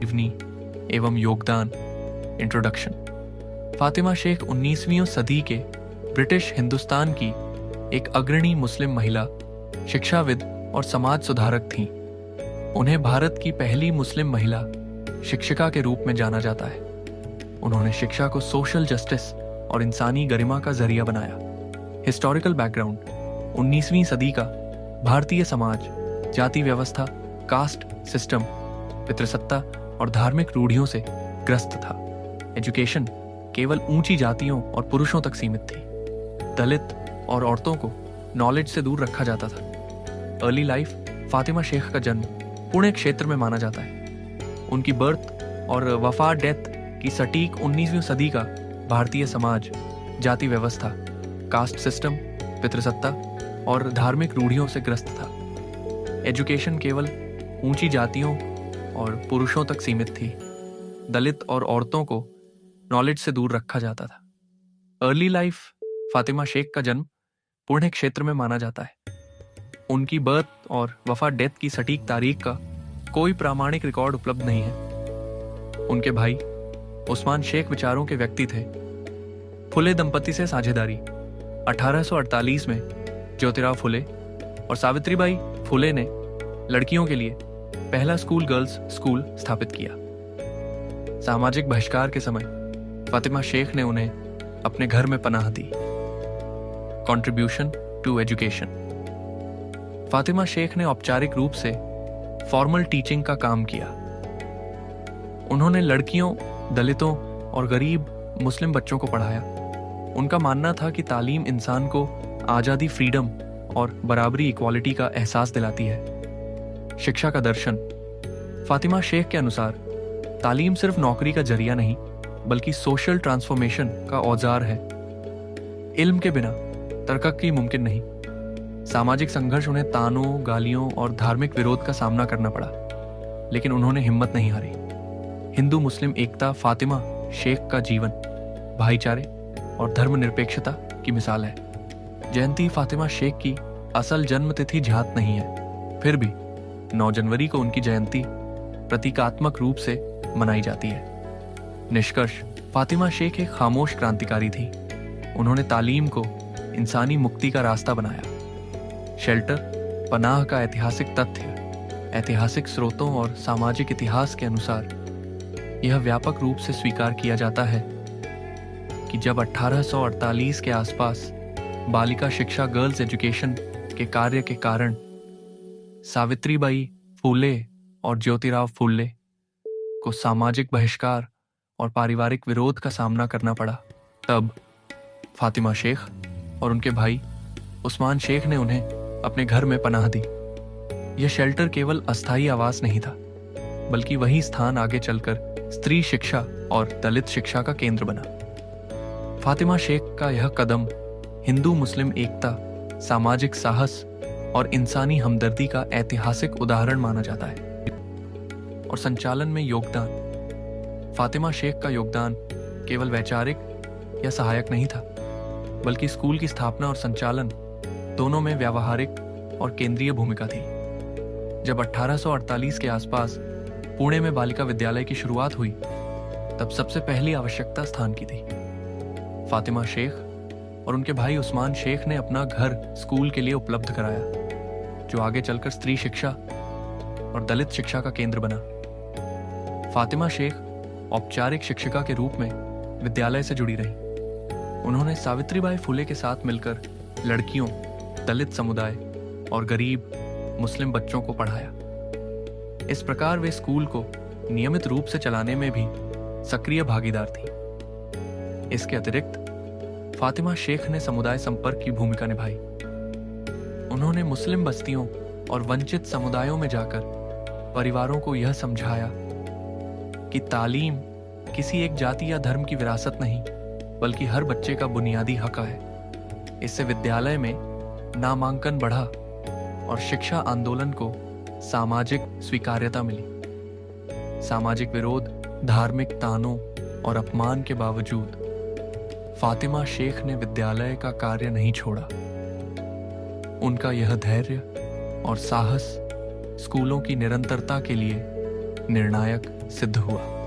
जीवनी एवं योगदान। इंट्रोडक्शन। फातिमा शेख 19वीं सदी के ब्रिटिश हिंदुस्तान की एक अग्रणी मुस्लिम महिला, शिक्षाविद और समाज सुधारक थीं। उन्हें भारत की पहली मुस्लिम महिला शिक्षिका के रूप में जाना जाता है। उन्होंने शिक्षा को सोशल जस्टिस और इंसानी गरिमा का जरिया बनाया। Historical background. 19वीं सदी का भारतीय समाज जाति व्यवस्था, कास्ट सिस्टम, पितृसत्ता और धार्मिक रूढ़ियों से ग्रस्त था। एजुकेशन केवल ऊंची जातियों और पुरुषों तक सीमित थी। दलित और औरतों को नॉलेज से दूर रखा जाता था। Early life. फातिमा शेख का जन्म पुणे क्षेत्र में माना जाता है। उनकी बर्थ और वफात डेथ की सटीक 19वीं सदी का भारतीय समाज जाति व्यवस्था, कास्ट सिस्टम, पितृसत्ता और धार्मिक रूढ़ियों से ग्रस्त था। एजुकेशन केवल ऊंची जातियों और पुरुषों तक सीमित थी। दलित और औरतों को नॉलेज से दूर रखा जाता था। Early life. फातिमा शेख का जन्म पुणे क्षेत्र में माना जाता है। उनकी बर्थ और वफात डेथ की सटीक तारीख का कोई प्रामाणिक रिकॉर्ड उपलब्ध नहीं है। उनके भाई उस्मान शेख विचारों के व्यक्ति थे। फुले दंपति से साझेदारी। 1848 में ज्योतिराव फुले और सावित्रीबाई फुले ने लड़कियों के लिए पहला स्कूल गर्ल्स स्कूल स्थापित किया। सामाजिक बहिष्कार के समय फातिमा शेख ने उन्हें अपने घर में पनाह दी। Contribution to education. Fatima Sheikh ने औपचारिक रूप से फॉर्मल टीचिंग का काम किया। उन्होंने लड़कियों, दलितों और गरीब मुस्लिम बच्चों को पढ़ाया। उनका मानना था कि तालीम इंसान को आज़ादी, फ्रीडम और बराबरी, इक्वालिटी का एहसास दिलाती है। शिक्षा का दर्शन। फातिमा शेख के अनुसार तालीम सिर्फ नौकरी का जरिया नहीं बल्कि सोशल ट्रांसफॉर्मेशन का औजार है। इल्म के बिना तरक्की मुमकिन नहीं। सामाजिक संघर्ष उन्हें तानों, गालियों और धार्मिक विरोध का सामना करना पड़ा, लेकिन उन्होंने हिम्मत नहीं हारी। हिंदू मुस्लिम एकता। फातिमा शेख का जीवन भाईचारे और धर्मनिरपेक्षता की मिसाल है। जयंती। फातिमा शेख की असल जन्म तिथि ज्ञात नहीं है, फिर भी 9 जनवरी को उनकी जयंती प्रतीकात्मक रूप से मनाई जाती है। निष्कर्ष। फातिमा शेख एक खामोश क्रांतिकारी थी। उन्होंने तालीम को इंसानी मुक्ति का रास्ता बनाया। शेल्टर, पनाह का ऐतिहासिक तथ्य। ऐतिहासिक स्रोतों और सामाजिक इतिहास के अनुसार यह व्यापक रूप से स्वीकार किया जाता है कि जब 1848 के आसपास बालिका शिक्षा, गर्ल्स एजुकेशन के कार्य के कारण सावित्रीबाई फुले और ज्योतिराव फुले को सामाजिक बहिष्कार और पारिवारिक विरोध का सामना करना पड़ा, तब फातिमा शेख और उनके भाई उस्मान शेख ने उन्हें अपने घर में पनाह दी। यह शेल्टर केवल अस्थायी आवास नहीं था, बल्कि वही स्थान आगे चलकर स्त्री शिक्षा और दलित शिक्षा का केंद्र बना। फातिमा शेख का यह कदम हिंदू मुस्लिम एकता, सामाजिक साहस और इंसानी हमदर्दी का ऐतिहासिक उदाहरण माना जाता है। और संचालन में योगदान। फातिमा शेख का योगदान केवल वैचारिक या सहायक नहीं था, बल्कि स्कूल की स्थापना और संचालन दोनों में व्यावहारिक और केंद्रीय भूमिका थी। जब 1848 के आसपास पुणे में बालिका विद्यालय की शुरुआत हुई, तब सबसे पहली आवश्यकता स्थान की थी। फातिमा शेख और उनके भाई उस्मान शेख ने अपना घर स्कूल के लिए उपलब्ध कराया, जो आगे चलकर स्त्री शिक्षा और दलित शिक्षा का केंद्र बना। फातिमा शेख औपचारिक शिक्षिका के रूप में विद्यालय से जुड़ी रही। उन्होंने सावित्रीबाई फुले के साथ मिलकर लड़कियों, दलित समुदाय और गरीब मुस्लिम बच्चों को पढ़ाया। इस प्रकार वे स्कूल को नियमित रूप से चलाने में भी सक्रिय भागीदार थी। इसके अतिरिक्त फातिमा शेख ने समुदाय संपर्क की भूमिका निभाई। उन्होंने मुस्लिम बस्तियों और वंचित समुदायों में जाकर परिवारों को यह समझाया कि तालीम किसी एक जाति या धर्म की विरासत नहीं, बल्कि हर बच्चे का बुनियादी हक है। इससे विद्यालय में नामांकन बढ़ा और शिक्षा आंदोलन को सामाजिक स्वीकार्यता मिली। सामाजिक विरोध, धार्मिक तानों और अपमान के बावजूद फातिमा शेख ने विद्यालय का कार्य नहीं छोड़ा। उनका यह धैर्य और साहस स्कूलों की निरंतरता के लिए निर्णायक सिद्ध हुआ।